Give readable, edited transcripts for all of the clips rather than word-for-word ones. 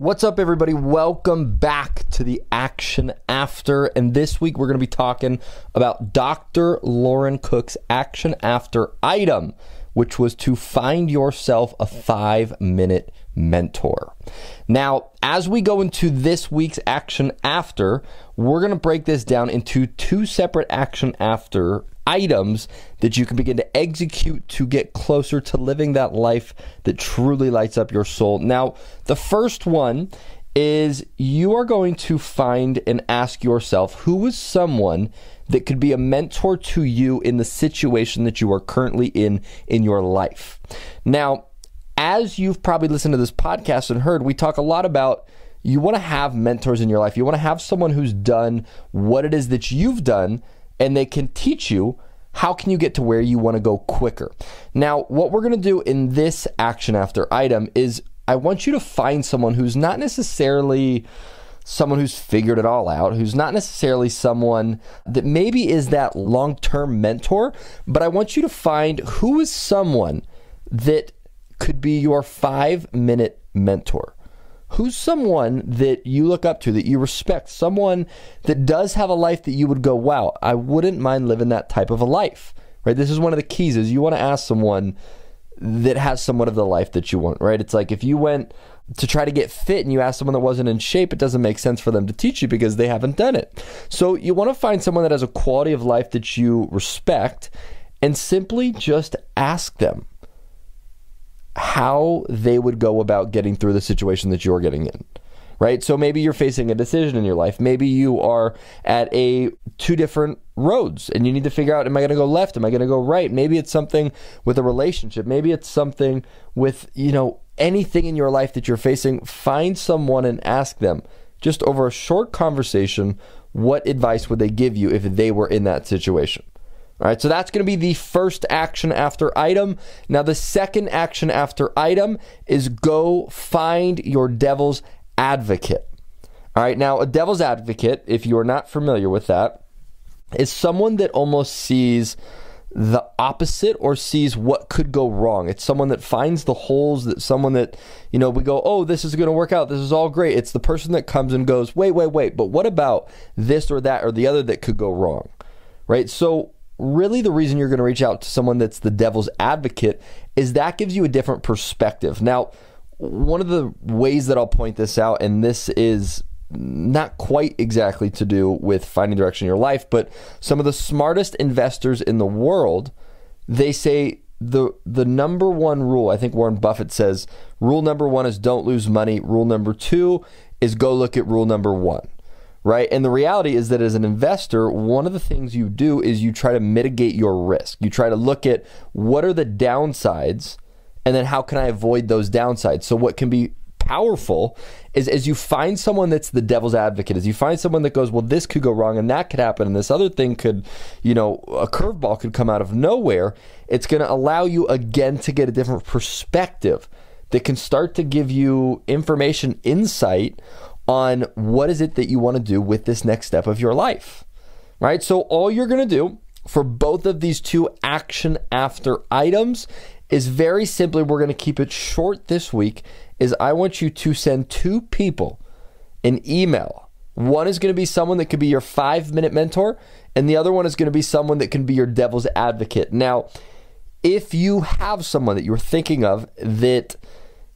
What's up, everybody? Welcome back to the Action After. And this week we're going to be talking about Dr. Lauren Cook's Action After item, which was to find yourself a 5-minute mentor. Now, as we go into this week's Action After, we're going to break this down into two separate Action After items that you can begin to execute to get closer to living that life that truly lights up your soul. Now, the first one is you are going to find and ask yourself, who is someone that could be a mentor to you in the situation that you are currently in your life? Now, as you've probably listened to this podcast and heard, we talk a lot about you want to have mentors in your life. You want to have someone who's done what it is that you've done, and they can teach you how can you get to where you want to go quicker. Now, what we're going to do in this Action After item is I want you to find someone who's not necessarily someone who's figured it all out, who's not necessarily someone that maybe is that long-term mentor, but I want you to find who is someone that could be your 5-minute mentor. Who's someone that you look up to, that you respect, someone that does have a life that you would go, wow, I wouldn't mind living that type of a life, right? This is one of the keys, is you want to ask someone that has somewhat of the life that you want, right? It's like if you went to try to get fit and you ask someone that wasn't in shape, it doesn't make sense for them to teach you because they haven't done it. So you want to find someone that has a quality of life that you respect and simply just ask them how they would go about getting through the situation that you're getting in, right? So maybe you're facing a decision in your life. Maybe you are at two different roads and you need to figure out, am I going to go left? Am I going to go right? Maybe it's something with a relationship. Maybe it's something with, anything in your life that you're facing. Find someone and ask them, just over a short conversation, what advice would they give you if they were in that situation? All right, so that's going to be the first Action After item. Now, the second Action After item is go find your devil's advocate. All right, now a devil's advocate, if you are not familiar with that, is someone that almost sees the opposite or sees what could go wrong. It's someone that finds the holes, that someone that, we go, oh, this is going to work out. This is all great. It's the person that comes and goes, wait, but what about this or that or the other that could go wrong, right? So really the reason you're going to reach out to someone that's the devil's advocate is that gives you a different perspective. Now, one of the ways that I'll point this out, and this is not quite exactly to do with finding direction in your life, but some of the smartest investors in the world, they say the number one rule, I think Warren Buffett says, rule number 1 is don't lose money. Rule number 2 is go look at rule number 1. Right? And the reality is that as an investor, one of the things you do is you try to mitigate your risk. You try to look at what are the downsides and then how can I avoid those downsides? So what can be powerful is as you find someone that's the devil's advocate, as you find someone that goes, well, this could go wrong and that could happen and this other thing could, a curveball could come out of nowhere. It's going to allow you again to get a different perspective that can start to give you information, insight on what is it that you want to do with this next step of your life, right? So all you're going to do for both of these two Action After items is very simply, we're going to keep it short this week, is I want you to send 2 people an email. One is going to be someone that could be your 5-minute mentor, and the other one is going to be someone that can be your devil's advocate. Now, if you have someone that you're thinking of that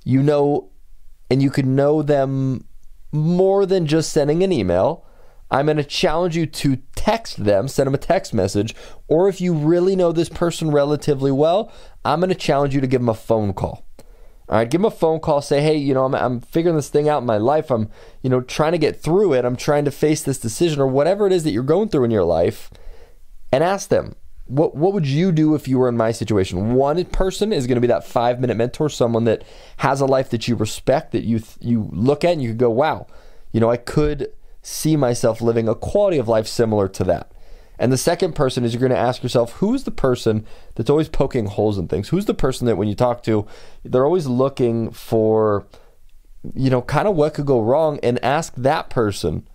and you could know them more than just sending an email, I'm going to challenge you to text them, send them a text message, or if you really know this person relatively well, I'm going to challenge you to give them a phone call. All right, give them a phone call, say, hey, I'm figuring this thing out in my life. I'm, trying to get through it. I'm trying to face this decision or whatever it is that you're going through in your life, and ask them, what would you do if you were in my situation? One person is going to be that 5-minute mentor, someone that has a life that you respect, that you look at and you could go, wow, I could see myself living a quality of life similar to that. And the second person is you're going to ask yourself, who's the person that's always poking holes in things? Who's the person that when you talk to, they're always looking for, kind of what could go wrong, and ask that person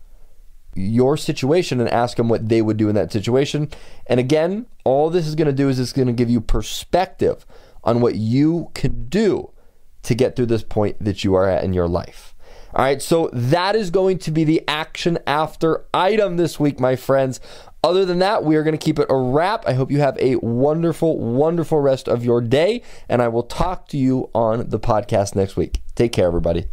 your situation and ask them what they would do in that situation. And again, all this is going to do is it's going to give you perspective on what you can do to get through this point that you are at in your life. All right, so that is going to be the action after item this week, my friends. Other than that, we are going to keep it a wrap. I hope you have a wonderful, wonderful rest of your day, and I will talk to you on the podcast next week. Take care, everybody.